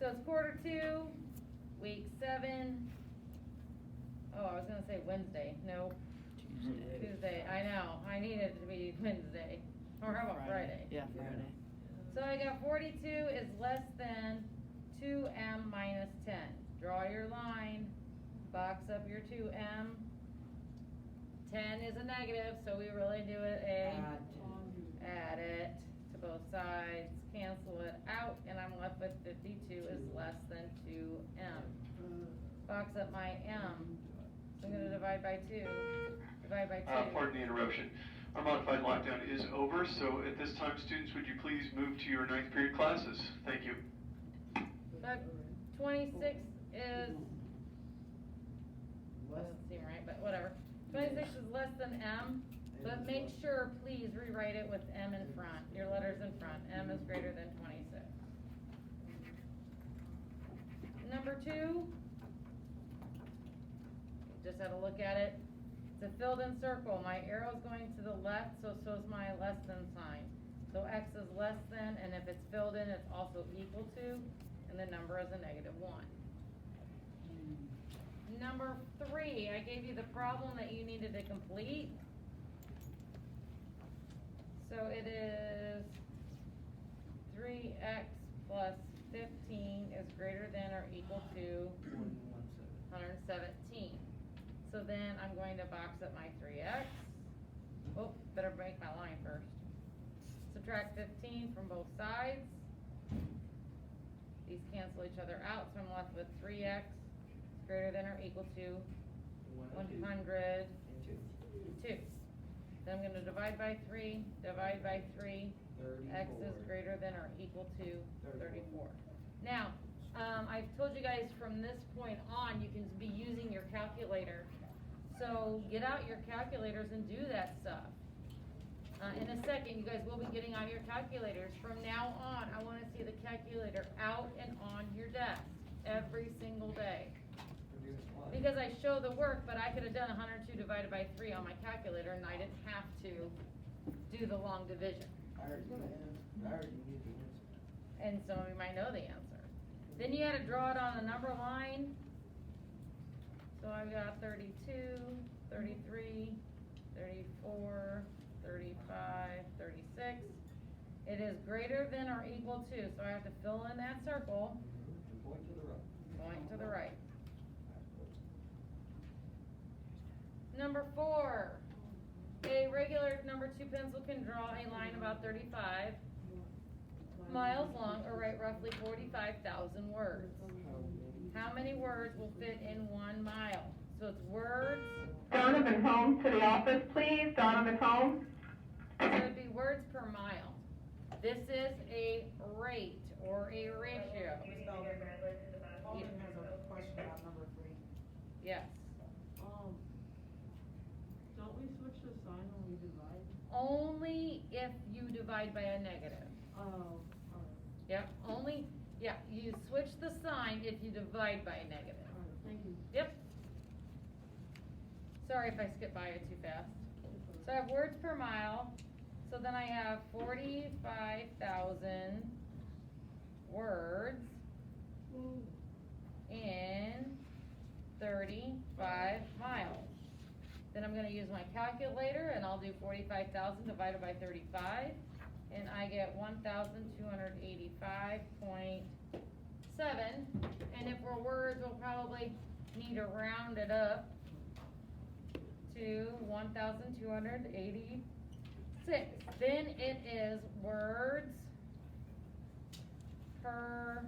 So it's Q2, week 7. Oh, I was gonna say Wednesday. No, Tuesday. I know. I need it to be Wednesday. Or how about Friday? Yeah, Friday. So I got 42 is less than 2m minus 10. Draw your line. Box up your 2m. 10 is a negative, so we really do it add it to both sides, cancel it out, and I'm left with 52 is less than 2m. Box up my m. So I'm going to divide by 2. Divide by 2. Pardon the interruption. Our modified lockdown is over, so at this time, students, would you please move to your 9th period classes? Thank you. But 26 is, doesn't seem right, but whatever. 26 is less than m, but make sure, please rewrite it with m in front, your letters in front. M is greater than 26. Number 2, just had a look at it. It's a filled-in circle. My arrow's going to the left, so is my less than sign. So x is less than, and if it's filled in, it's also equal to, and the number is a -1. Number 3, I gave you the problem that you needed to complete. So it is 3x plus 15 is greater than or equal to 117. So then I'm going to box up my 3x. Oh, better make my line first. Subtract 15 from both sides. These cancel each other out, so I'm left with 3x greater than or equal to 102. Then I'm going to divide by 3, divide by 3. X is greater than or equal to 34. Now, I've told you guys from this point on, you can be using your calculator. So get out your calculators and do that stuff. In a second, you guys will be getting out your calculators. From now on, I want to see the calculator out and on your desk every single day. Because I show the work, but I could have done 102 divided by 3 on my calculator, and I didn't have to do the long division. I already knew the answer. And some of you might know the answer. Then you had to draw it on a number line. So I've got 32, 33, 34, 35, 36. It is greater than or equal to, so I have to fill in that circle. And point to the right. Point to the right. Number 4, a regular number 2 pencil can draw a line about 35 miles long, or write roughly 45,000 words. How many words will fit in 1 mile? So it's words. Donovan home to the office, please. Donovan home. So it'd be words per mile. This is a rate or a ratio. Alden has a question about number 3. Yes. Don't we switch the sign when we divide? Only if you divide by a negative. Oh, alright. Yep. Only, yeah, you switch the sign if you divide by a negative. Alright, thank you. Yep. Sorry if I skip by it too fast. So I have words per mile. So then I have 45,000 words in 35 miles. Then I'm going to use my calculator, and I'll do 45,000 divided by 35, and I get 1,285.7. And if we're words, we'll probably need to round it up to 1,286. Then it is words per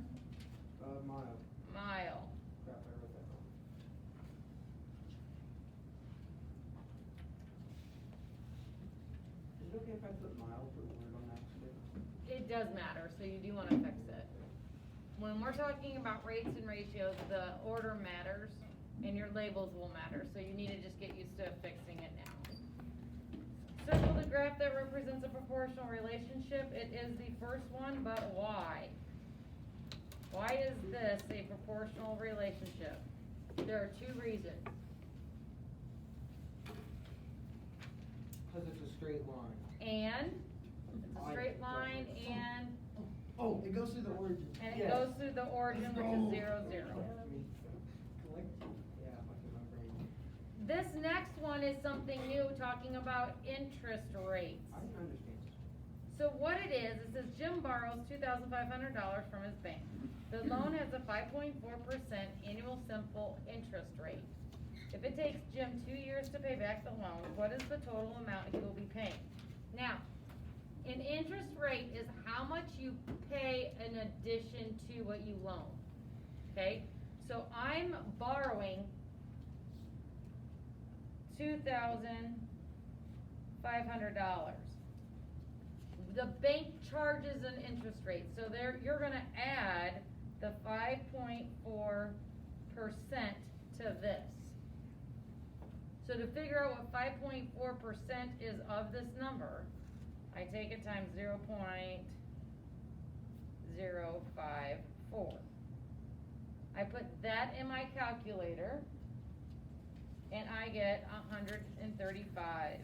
Mile. mile. Crap, I wrote that wrong. Is it okay if I put mile for the word on accident? It does matter, so you do want to fix it. When we're talking about rates and ratios, the order matters, and your labels will matter, so you need to just get used to fixing it now. Circle the graph that represents a proportional relationship. It is the first one, but why? Why is this a proportional relationship? There are 2 reasons. Because it's a straight line. And, it's a straight line, and Oh, it goes through the origin. And it Yes. goes through the origin, which is 0, 0. Yeah, like in my brain. This next one is something new, talking about interest rates. I didn't understand. So what it says Jim borrows $2,500 from his bank. The loan has a 5.4% annual simple interest rate. If it takes Jim 2 years to pay back the loan, what is the total amount he will be paying? Now, an interest rate is how much you pay in addition to what you loan. Okay? So I'm borrowing $2,500. The bank charges an interest rate, so you're gonna add the 5.4% to this. So to figure out what 5.4% is of this number, I take it times 0.054. I put that in my calculator, and I get $135.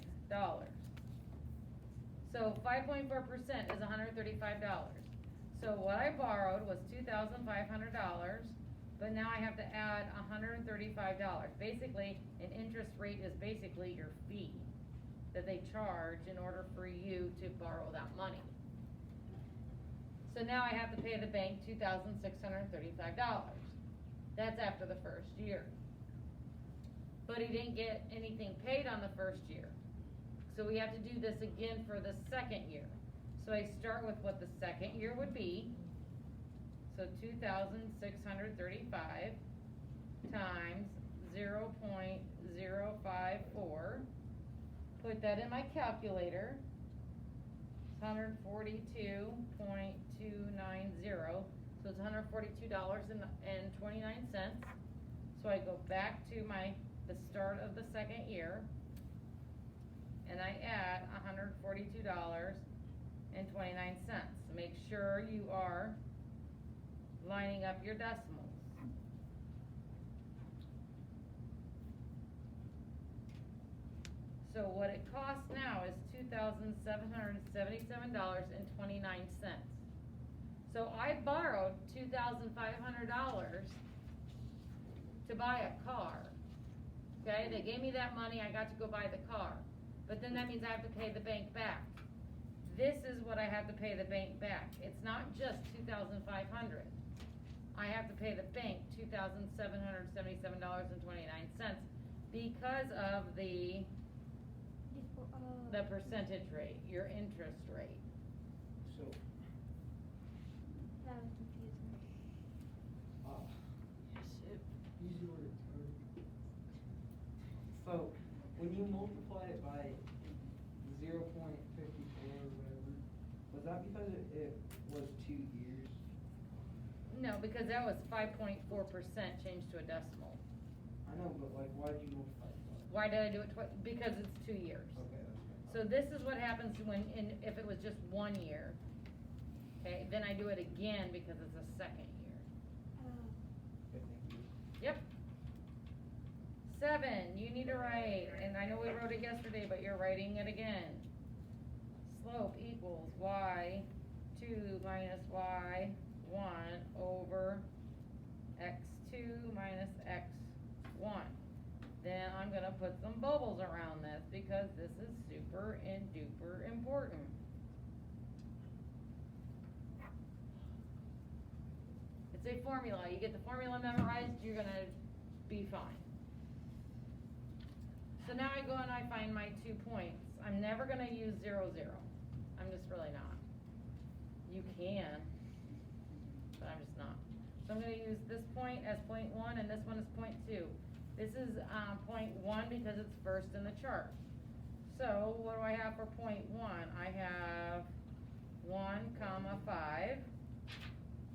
So 5.4% is $135. So what I borrowed was $2,500, but now I have to add $135. Basically, an interest rate is basically your fee that they charge in order for you to borrow that money. So now I have to pay the bank $2,635. That's after the first year. But he didn't get anything paid on the first year. So we have to do this again for the second year. So I start with what the second year would be. So 2,635 times 0.054. Put that in my calculator. It's $142.290. So it's $142.29. So I go back to the start of the second year, and I add $142.29. Make sure you are lining up your decimals. So what it costs now is $2,777.29. So I borrowed $2,500 to buy a car. Okay, they gave me that money, I got to go buy the car. But then that means I have to pay the bank back. This is what I have to pay the bank back. It's not just $2,500. I have to pay the bank $2,777.29 because of the percentage rate, your interest rate. So, That was confusing. easy word. So, when you multiply it by 0.54 or whatever, was that because it was 2 years? No, because that was 5.4% changed to a decimal. I know, but like, why did you multiply it by? Why did I do it because it's 2 years. Okay, that's good. So this is what happens if it was just 1 year. Okay, then I do it again because it's a second year. Good, thank you. Yep. 7, you need to write, and I know we wrote it yesterday, but you're writing it again. Slope equals y2 minus y1 over x2 minus x1. Then I'm gonna put some bubbles around this because this is super and duper important. It's a formula. You get the formula memorized, you're gonna be fine. So now I go and I find my 2 points. I'm never gonna use 0, 0. I'm just really not. You can, but I'm just not. So I'm gonna use this point as point 1 and this one is point 2. This is point 1 because it's first in the chart. So what do I have for point 1? I have 1, 5.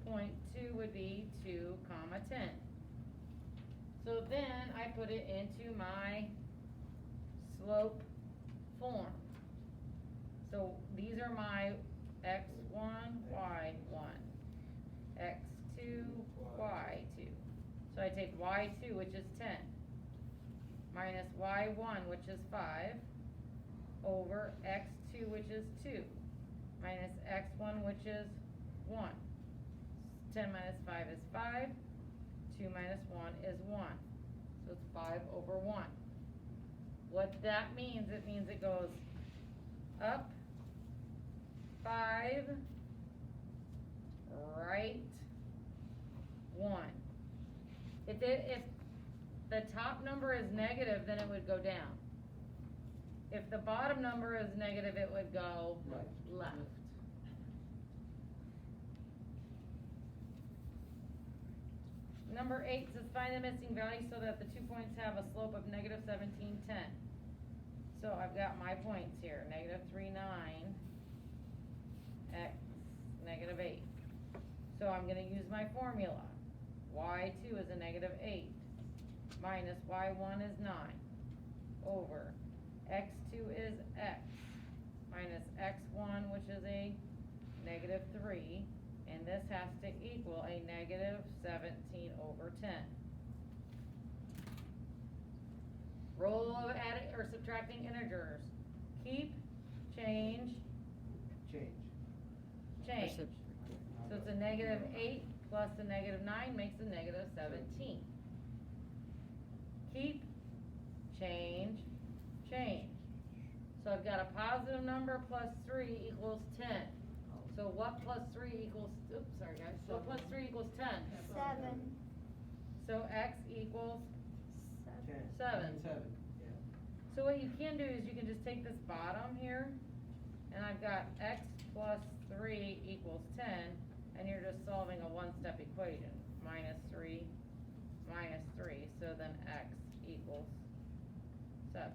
Point 2 would be 2, 10. So then I put it into my slope form. So these are my x1, y1, x2, y2. So I take y2, which is 10, minus y1, which is 5, over x2, which is 2, minus x1, which is 1. 10 minus 5 is 5, 2 minus 1 is 1. So it's 5 over 1. What that means, it means it goes up 5, right 1. If the top number is negative, then it would go down. If the bottom number is negative, it would go Right. left. Number 8 says find the missing value so that the 2 points have a slope of negative 17, 10. So I've got my points here, negative 3, 9, x, negative 8. So I'm gonna use my formula. y2 is a negative 8, minus y1 is 9, over x2 is x, minus x1, which is a negative 3, and this has to equal a negative 17 over 10. Rule of adding or subtracting integers. Keep, change, change. So it's a negative 8 plus a negative 9 makes a negative 17. Keep, change, change. So I've got a positive number plus 3 equals 10. So what plus 3 equals, oops, sorry guys, what plus 3 equals 10? 7. So x equals 7. 7. Yeah. So what you can do is you can just take this bottom here, and I've got x plus 3 equals 10, and you're just solving a one-step equation. Minus 3, so then x equals 7.